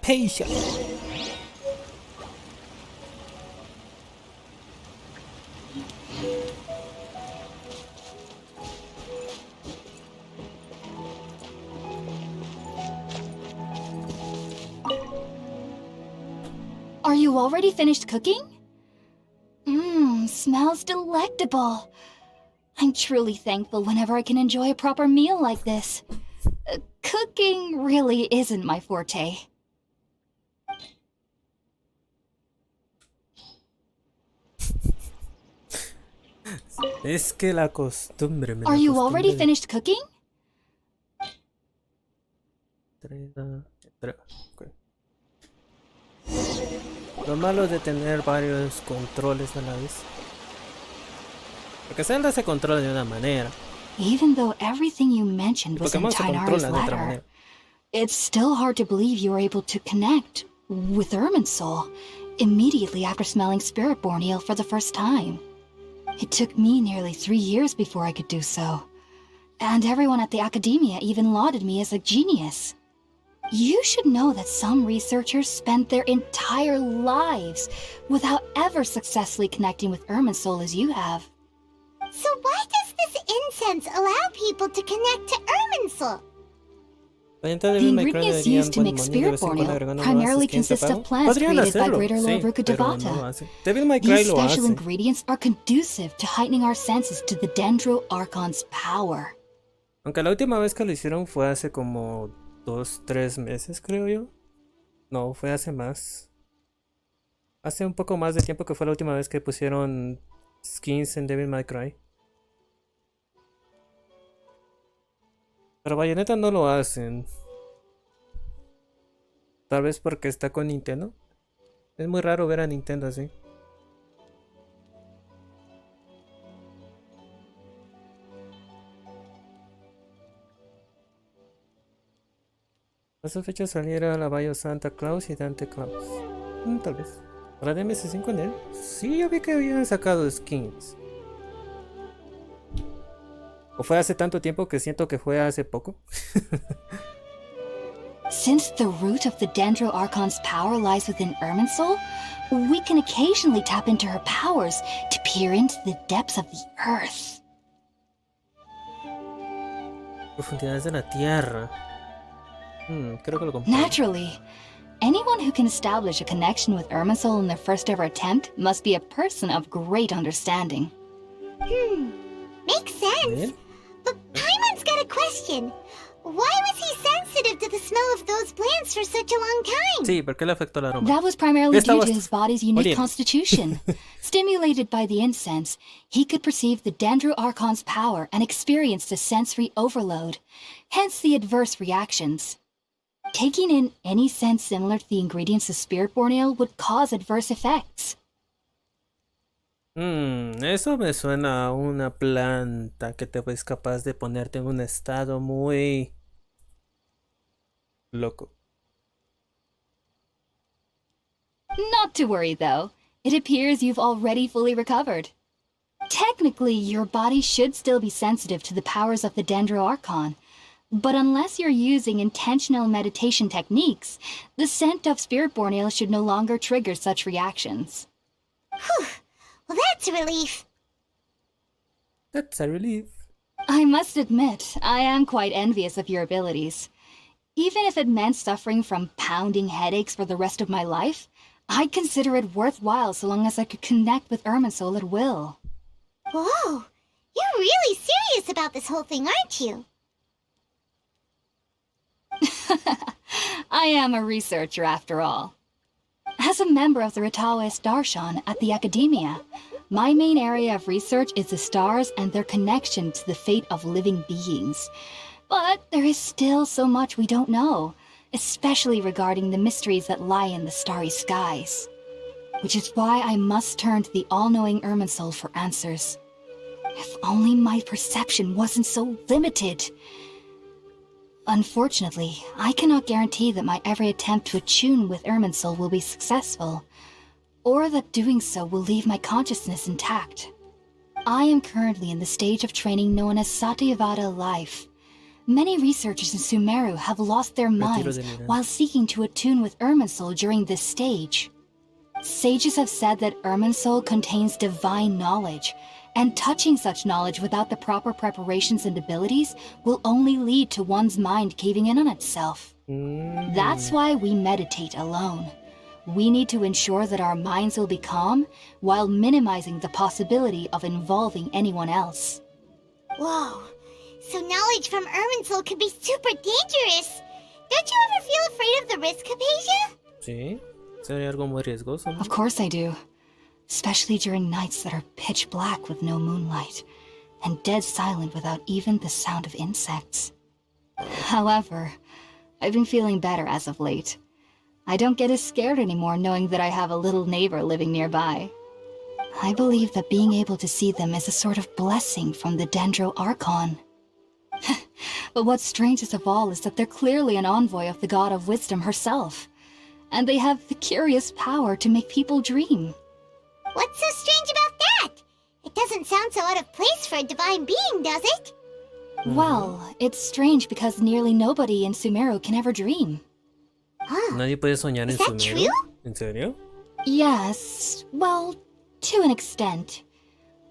Heisha. Are you already finished cooking? Smells delectable. I'm truly thankful whenever I can enjoy a proper meal like this. Cooking really isn't my forte. Es que la costumbre me Are la you costumbre already de- finished cooking? Ok. Lo malo de tener varios controles a la vez. Porque Zelda se controla de una manera. Even though everything you mentioned Y was in Pokémon se Tighnari's controla de otra letter, manera. it's still hard to believe you were able to connect with Irminsul immediately after smelling Spirit Borneo for the first time. It took me nearly 3 years before I could do so. And everyone at the academia even lauded me as a genius. You should know that some researchers spent their entire lives without ever successfully connecting with Irminsul as you have. So why does this incense allow people to connect to Irminsul? The The ingredients used to make Spirit Borneo primarily consist of plants created by Greater Lord Rukkhadevata. Devil May Cry These lo special hace. ingredients are conducive to heightening our senses to the Dendro Archon's power. Aunque la última vez que lo hicieron fue hace como 2-3 meses, creo yo. No, fue hace más. Hace un poco más de tiempo que fue la última vez que pusieron skins en Devil May Cry. Pero Bayonetta no lo hacen. Tal vez porque está con Nintendo. Es muy raro ver a Nintendo así. A esa fecha saliera la Bayo Santa Claus y Dante Claus. Tal vez. ¿Para DMS5 en él? Sí, yo vi que habían sacado skins. ¿O fue hace tanto tiempo que siento que fue hace poco? Since the root of the Dendro Archon's power lies within Irminsul, we can occasionally tap into her powers to peer into the depths of the earth. Profundidades de la tierra. Creo que lo compré. Naturally, anyone who can establish a connection with Irminsul in their first ever attempt must be a person of great understanding. Makes sense. But Paimon's got a question. Why was he sensitive to the smell of those plants for such a long time? Sí, ¿por qué le afectó el aroma? That was primarily Esta due was- to his body's unique Oriente. constitution. Stimulated by the incense, he could perceive the Dendro Archon's power and experienced a sensory overload, hence the adverse reactions. Taking in any scent similar to the ingredients of Spirit Borneo would cause adverse effects. Eso me suena a una planta que te es capaz de ponerte en un estado muy loco. Not to worry, though. It appears you've already fully recovered. Technically, your body should still be sensitive to the powers of the Dendro Archon, but unless you're using intentional meditation techniques, the scent of Spirit Borneo should no longer trigger such reactions. Whew. Well, that's a relief. That's a relief. I must admit, I am quite envious of your abilities. Even if it meant suffering from pounding headaches for the rest of my life, I'd consider it worthwhile so long as I could connect with Irminsul at will. Whoa. You're really serious about this whole thing, aren't you? I am a researcher after all. As a member of the Ritaoist Darshan at the Academia, my main area of research is the stars and their connection to the fate of living beings. But there is still so much we don't know, especially regarding the mysteries that lie in the starry skies. Which is why I must turn to the all-knowing Irminsul for answers. If only my perception wasn't so limited. Unfortunately, I cannot guarantee that my every attempt to attune with Irminsul will be successful, or that doing so will leave my consciousness intact. I am currently in the stage of training known as Satyavada life. Many researchers in Sumeru have lost their minds while seeking to attune with Irminsul during this stage. Sages have said that Irminsul contains divine knowledge, and touching such knowledge without the proper preparations and abilities will only lead to one's mind caving in on itself. That's why we meditate alone. We need to ensure that our minds will be calm while minimizing the possibility of involving anyone else. Whoa. So knowledge from Irminsul could be super dangerous. Don't you ever feel afraid of the risk, Hypatia? Sí, sería algo muy riesgoso, ¿no? Of course I do. Especially during nights that are pitch black with no moonlight, and dead silent without even the sound of insects. However, I've been feeling better as of late. I don't get as scared anymore knowing that I have a little neighbor living nearby. I believe that being able to see them is a sort of blessing from the Dendro Archon. But what's strangest of all is that they're clearly an envoy of the God of Wisdom herself, and they have the curious power to make people dream. What's so strange about that? It doesn't sound so out of place for a divine being, does it? Well, it's strange because nearly nobody in Sumeru can ever dream. Huh. Nadie puede soñar en Is that Sumeru. true? ¿En serio? Yes, well, to an extent.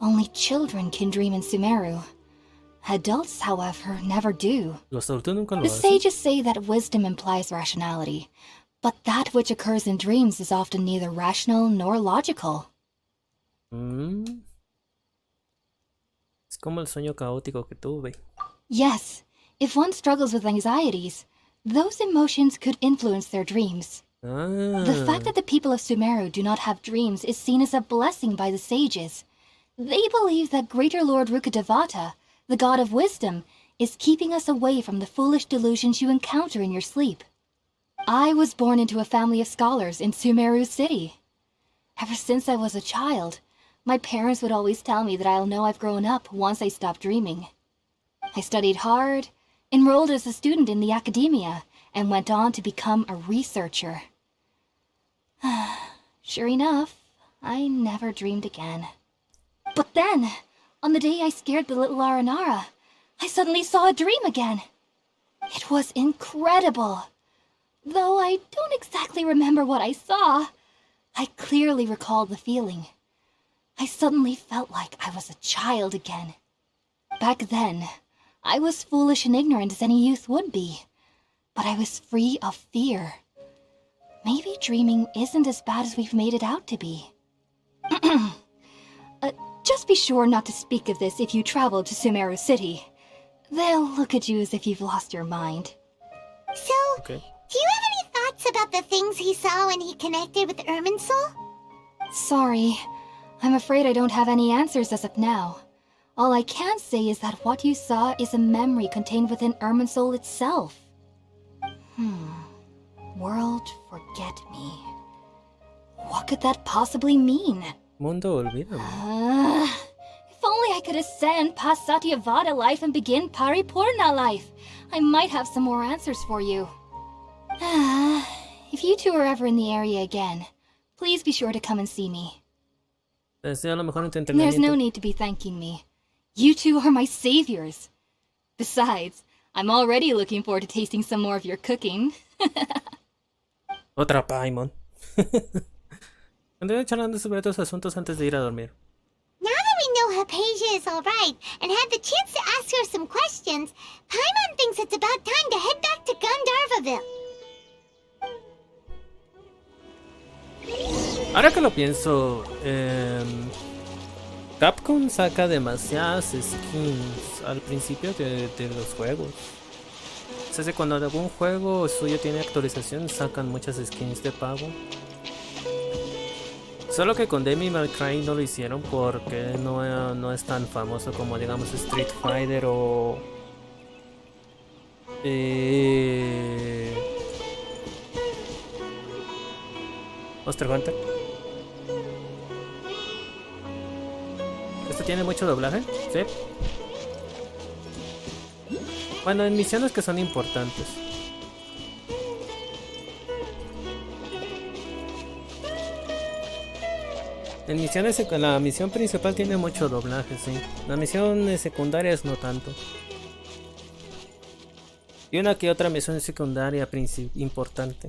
Only children can dream in Sumeru. Adults, however, never do. Los adultos nunca lo The hacen. sages say that wisdom implies rationality, but that which occurs in dreams is often neither rational nor logical. Es como el sueño caótico que tuve. Yes, if one struggles with anxieties, those emotions could influence their dreams. The fact that the people of Sumeru do not have dreams is seen as a blessing by the sages. They believe that Greater Lord Rukkhadevata, the God of Wisdom, is keeping us away from the foolish delusions you encounter in your sleep. I was born into a family of scholars in Sumeru City. Ever since I was a child, my parents would always tell me that I'll know I've grown up once I stop dreaming. I studied hard, enrolled as a student in the academia, and went on to become a researcher. Sure enough, I never dreamed again. But then, on the day I scared the little Aranara, I suddenly saw a dream again. It was incredible. Though I don't exactly remember what I saw, I clearly recall the feeling. I suddenly felt like I was a child again. Back then, I was foolish and ignorant as any youth would be, but I was free of fear. Maybe dreaming isn't as bad as we've made it out to be. Just be sure not to speak of this if you travel to Sumeru City. They'll look at you as if you've lost your mind. So, Okay. do you have any thoughts about the things he saw when he connected with Irminsul? Sorry, I'm afraid I don't have any answers as of now. All I can say is that what you saw is a memory contained within Irminsul itself. World forget me. What could that possibly mean? Mundo, olvídame. If only I could ascend past Satyavada life and begin Paripurna life, I might have some more answers for you. If you two are ever in the area again, please be sure to come and see me. Te deseo lo mejor en tu There's no entrenamiento. need to be thanking me. You two are my saviors. Besides, I'm already looking forward to tasting some more of your cooking. Otra Paimon. Anduve charlando sobre otros asuntos antes de ir a dormir. Now that we know Hypatia is alright and had the chance to ask her some questions, Paimon thinks it's about time to head back to Gandharvaville. Ahora que lo pienso, Capcom saca demasiadas skins al principio de los juegos. O sea, cuando algún juego suyo tiene actualización, sacan muchas skins de pago. Solo que con Devil May Cry no lo hicieron porque no es tan famoso como, digamos, Street Fighter o Monster Hunter. ¿Esto tiene mucho doblaje? Sí. Bueno, en misiones que son importantes. En misiones, la misión principal tiene mucho doblaje, sí. Las misiones secundarias no tanto. Y una que otra misión secundaria importante.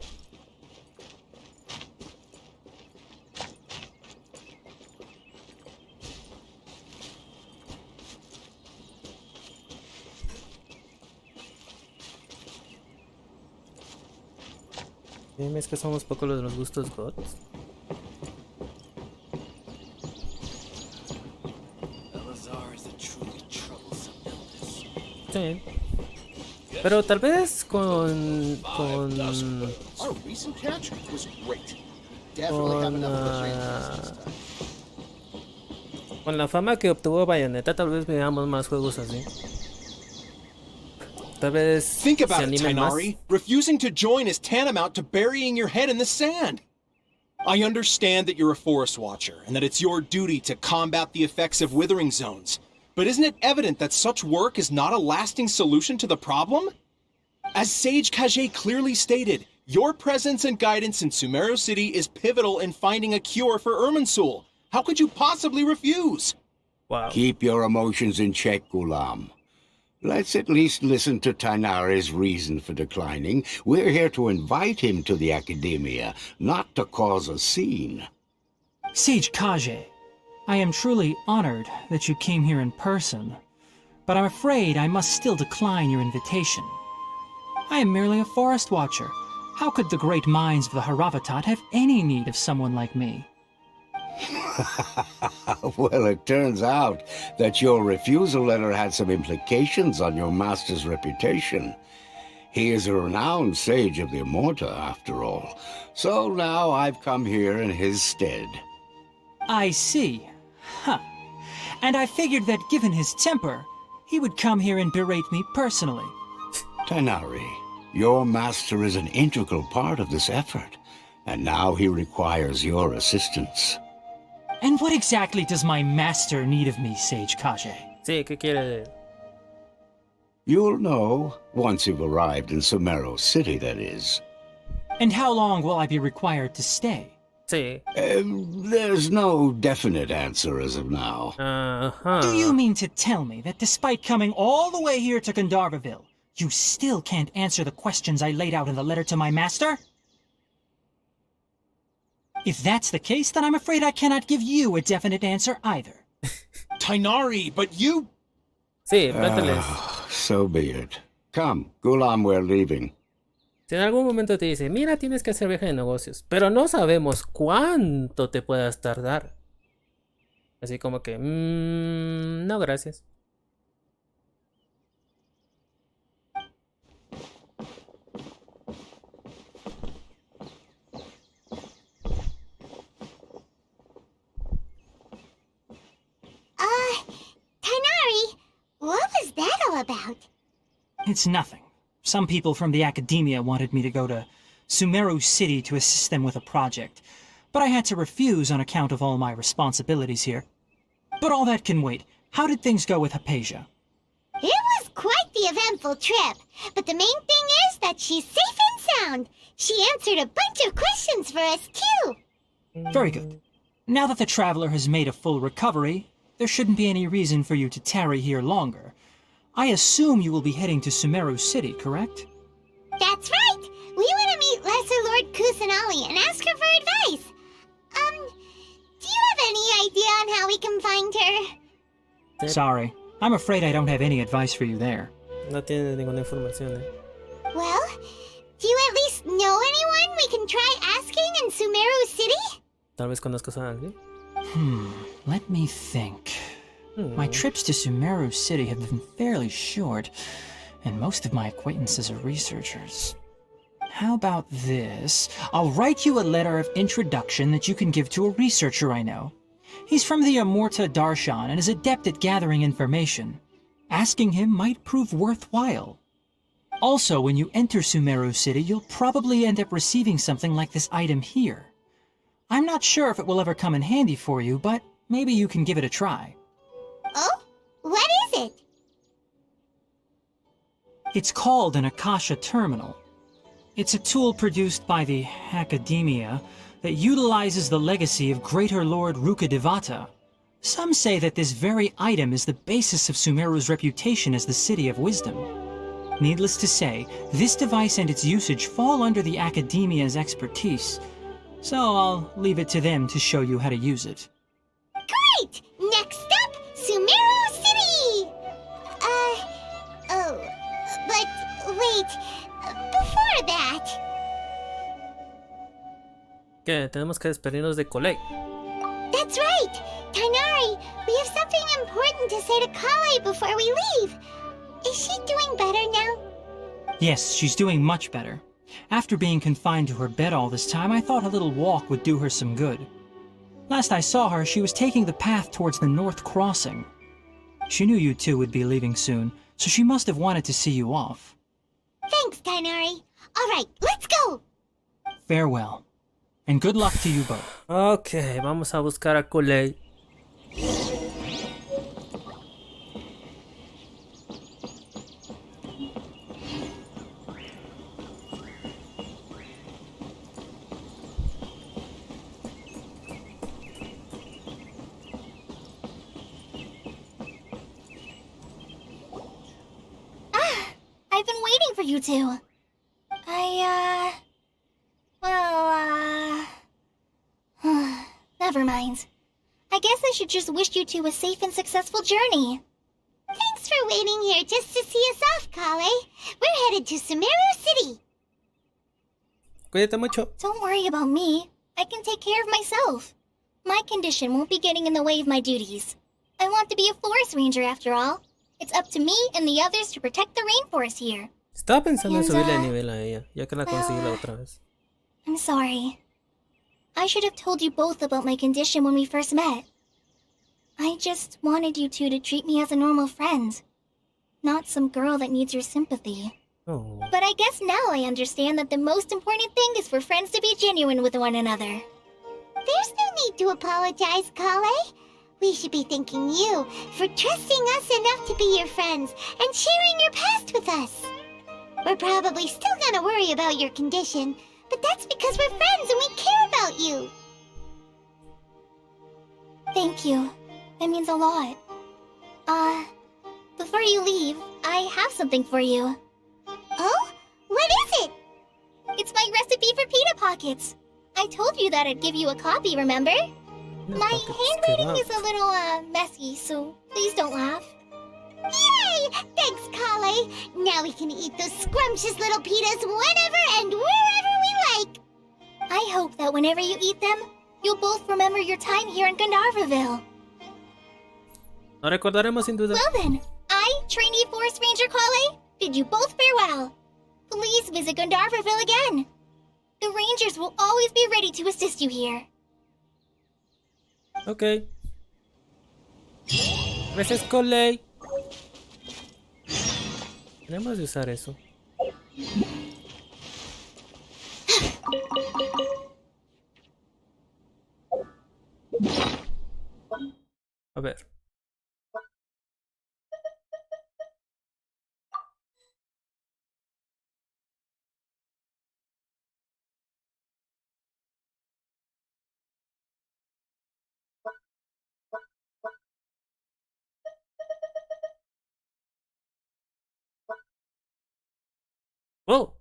Es que somos poco los de los gustos gods. Sí. Pero tal vez con la fama que obtuvo Bayonetta, tal vez veamos más juegos así. Tal vez Think se about it, animen más. Tainari. Refusing to join is tantamount to burying your head in the sand. I understand that you're a forest watcher, and that it's your duty to combat the effects of withering zones. But isn't it evident that such work is not a lasting solution to the problem? As Sage Kage clearly stated, your presence and guidance in Sumeru City is pivotal in finding a cure for Irminsul. How could you possibly refuse? Wow. Keep your emotions in check, Gulam. Let's at least listen to Tainari's reason for declining. We're here to invite him to the Academia, not to cause a scene. Sage Kage, I am truly honored that you came here in person, but I'm afraid I must still decline your invitation. I am merely a forest watcher. How could the great minds of the Haravatat have any need of someone like me? Well, it turns out that your refusal letter had some implications on your master's reputation. He is a renowned sage of the Immorta, after all. So now I've come here in his stead. I see. Huh. And I figured that given his temper, he would come here and berate me personally. Tainari, your master is an integral part of this effort, and now he requires your assistance. And what exactly does my master need of me, Sage Kage? Sí, ¿qué quiere de él? You'll know once you've arrived in Sumeru City, that is. And how long will I be required to stay? Sí. There's no definite answer as of now. Do you mean to tell me that despite coming all the way here to Gandharvaville, you still can't answer the questions I laid out in the letter to my master? If that's the case, then I'm afraid I cannot give you a definite answer either. Tainari, but you... Sí, plátales. So be it. Come, Gulam, we're leaving. Si en algún momento te dice, mira, tienes que hacer viaje de negocios, pero no sabemos cuánto te puedas tardar. Así como que, no, gracias. Tainari, what was that all about? It's nothing. Some people from the Academia wanted me to go to Sumeru City to assist them with a project, but I had to refuse on account of all my responsibilities here. But all that can wait. How did things go with Hypatia? It was quite the eventful trip, but the main thing is that she's safe and sound. She answered a bunch of questions for us, too. Very good. Now that the traveler has made a full recovery, there shouldn't be any reason for you to tarry here longer. I assume you will be heading to Sumeru City, correct? That's right. We want to meet Lesser Lord Kusanali and ask her for advice. Do you have any idea on how we can find her? Sorry. I'm afraid I don't have any advice for you there. No tiene ninguna información, Well, do you at least know anyone we can try asking in Sumeru City? Tal vez conozcas a alguien. Let me think. My trips to Sumeru City have been fairly short, and most of my acquaintances are researchers. How about this? I'll write you a letter of introduction that you can give to a researcher I know. He's from the Immorta Darshan and is adept at gathering information. Asking him might prove worthwhile. Also, when you enter Sumeru City, you'll probably end up receiving something like this item here. I'm not sure if it will ever come in handy for you, but maybe you can give it a try. Oh? What is it? It's called an Akasha Terminal. It's a tool produced by the Academia that utilizes the legacy of Greater Lord Rukkhadevata. Some say that this very item is the basis of Sumeru's reputation as the City of Wisdom. Needless to say, this device and its usage fall under the academia's expertise, so I'll leave it to them to show you how to use it. Great! Next up, Sumeru City! Oh, but wait, before that... ¿Qué? Tenemos que despedirnos de Kole. That's right! Tainari, we have something important to say to Kale before we leave. Is she doing better now? Yes, she's doing much better. After being confined to her bed all this time, I thought a little walk would do her some good. Last I saw her, she was taking the path towards the North Crossing. She knew you two would be leaving soon, so she must have wanted to see you off. Thanks, Tainari. Alright, let's go! Farewell, and good luck to you both. Ok, vamos a buscar a Kole. I've been waiting for you two. Never mind. I guess I should just wish you two a safe and successful journey. Thanks for waiting here just to see us off, Kale. We're headed to Sumeru City. Cuídate mucho. Don't worry about me. I can take care of myself. My condition won't be getting in the way of my duties. I want to be a forest ranger after all. It's up to me and the others to protect the rainforest here. Estaba pensando en And, subirle de nivel a ella, ya que la conseguí la otra vez. I'm sorry. I should have told you both about my condition when we first met. I just wanted you two to treat me as a normal friend. Not some girl that needs your sympathy. Oh. But I guess now I understand that the most important thing is for friends to be genuine with one another. There's no need to apologize, Kale. We should be thanking you for trusting us enough to be your friends and sharing your past with us. We're probably still gonna worry about your condition, but that's because we're friends and we care about you. Thank you. That means a lot. Before you leave, I have something for you. Oh? What is it? It's my recipe for pita pockets. I told you that I'd give you a copy, remember? My handwriting is a little, messy, so please don't laugh. Yay! Thanks, Kale. Now we can eat those scrumptious little pitas whenever and wherever we like. I hope that whenever you eat them, you'll both remember your time here in Gandharvaville. Lo recordaremos sin duda. Well then, I, trainee Forest Ranger Kale, bid you both farewell. Please visit Gandharvaville again. The Rangers will always be ready to assist you here. Ok. Gracias, Kole. Tenemos de usar eso. A ver. ¡Oh!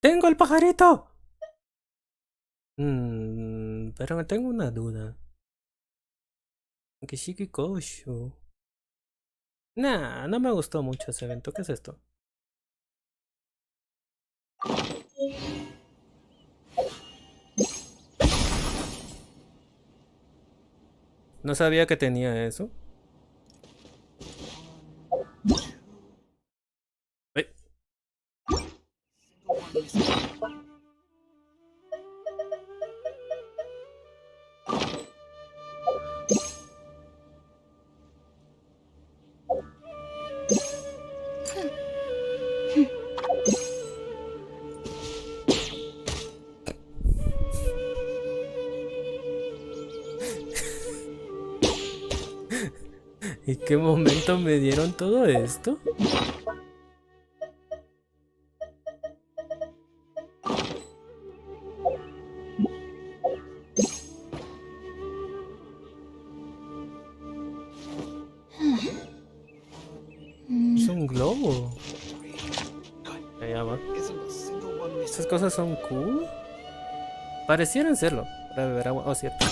¡Tengo el pajarito! Pero tengo una duda. Kishiki Koshu. Nah, no me gustó mucho ese evento. ¿Qué es esto? No sabía que tenía eso. ¡Ay! ¿En qué momento me dieron todo esto? globo. Allá va. Esas cosas son cool. Parecieran serlo. Para beber agua. Oh, cierto.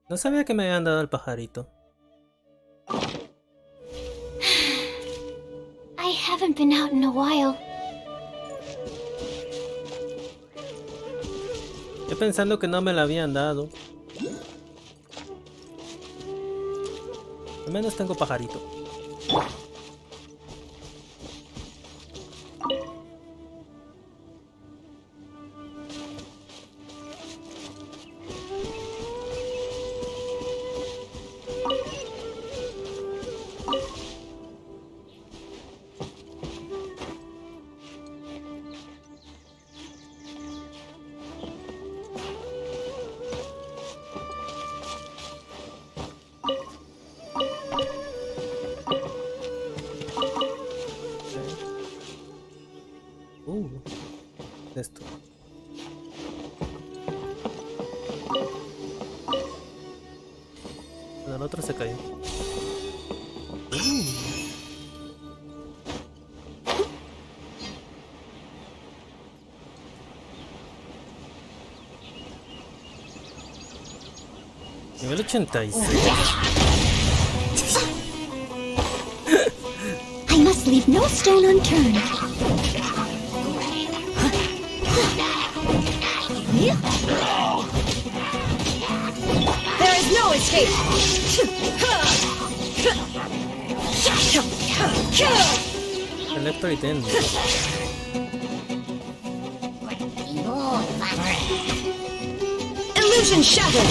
No sabía que me habían dado el pajarito. I haven't been out in a while. Yo pensando que no me la habían dado. Al menos tengo pajarito. Esto. Bueno, el otro se cayó. Nivel 86. I must leave no stone unturned. There is no escape! Electro y ten. Illusion shattered!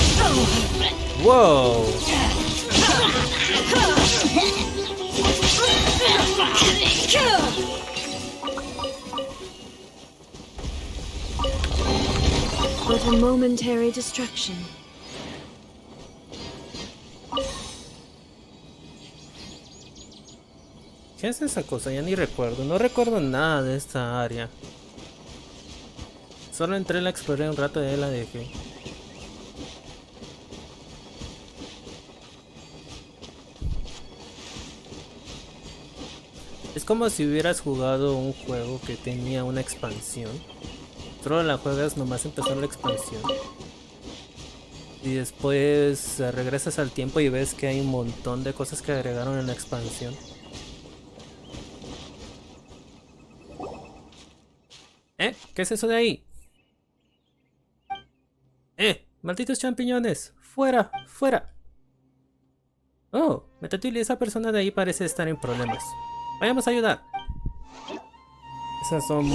Wow. But a momentary distraction. ¿Qué es esa cosa? Ya ni recuerdo. No recuerdo nada de esta área. Solo entré, la exploré un rato y ahí la dejé. Es como si hubieras jugado un juego que tenía una expansión. Solo la juegas nomás empezar la expansión. Y después regresas al tiempo y ves que hay un montón de cosas que agregaron en la expansión. ¿Qué es eso de ahí? ¡Malditos champiñones! ¡Fuera! ¡Fuera! Oh, Metatwili, esa persona de ahí parece estar en problemas. Vayamos a ayudar. Esas son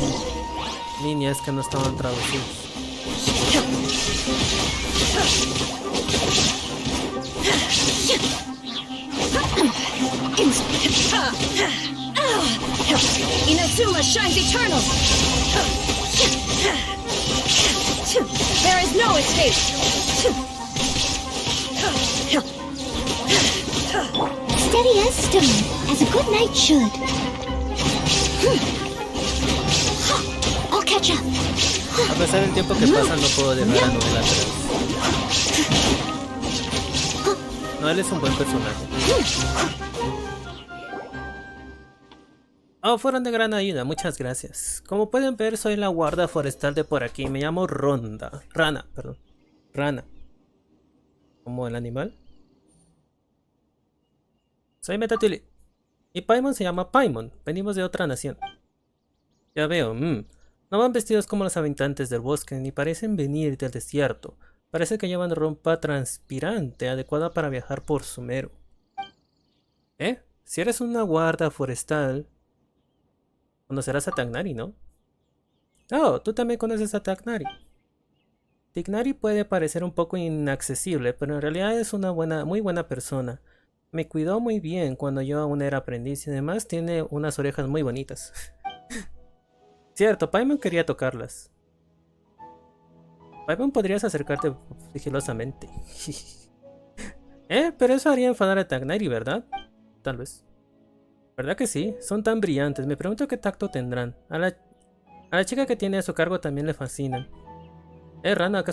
líneas que no estaban traducidas. Inazuma shines eternal! There is no escape! Steady as stone, as a good knight should. I'll catch up. A pesar del tiempo que pasa, no puedo dejar la novela atrás. No, él es un buen personaje. Oh, fueron de gran ayuda, muchas gracias. Como pueden ver, soy la guarda forestal de por aquí. Me llamo Rana, perdón. Rana. ¿Como el animal? Soy Metatwili. Y Paimon se llama Paimon. Venimos de otra nación. Ya veo, No van vestidos como los habitantes del bosque, ni parecen venir del desierto. Parece que llevan ropa transpirante, adecuada para viajar por Sumeru. Si eres una guarda forestal, conocerás a Tignari, ¿no? Oh, tú también conoces a Tignari. Tignari puede parecer un poco inaccesible, pero en realidad es una muy buena persona. Me cuidó muy bien cuando yo aún era aprendiz y además tiene unas orejas muy bonitas. Cierto, Paimon quería tocarlas. Paimon, podrías acercarte sigilosamente. Pero eso haría enfadar a Tignari, ¿verdad? Tal vez. ¿Verdad que sí? Son tan brillantes. Me pregunto qué tacto tendrán. A la chica que tiene a su cargo también le fascina. ¿Rana, acaso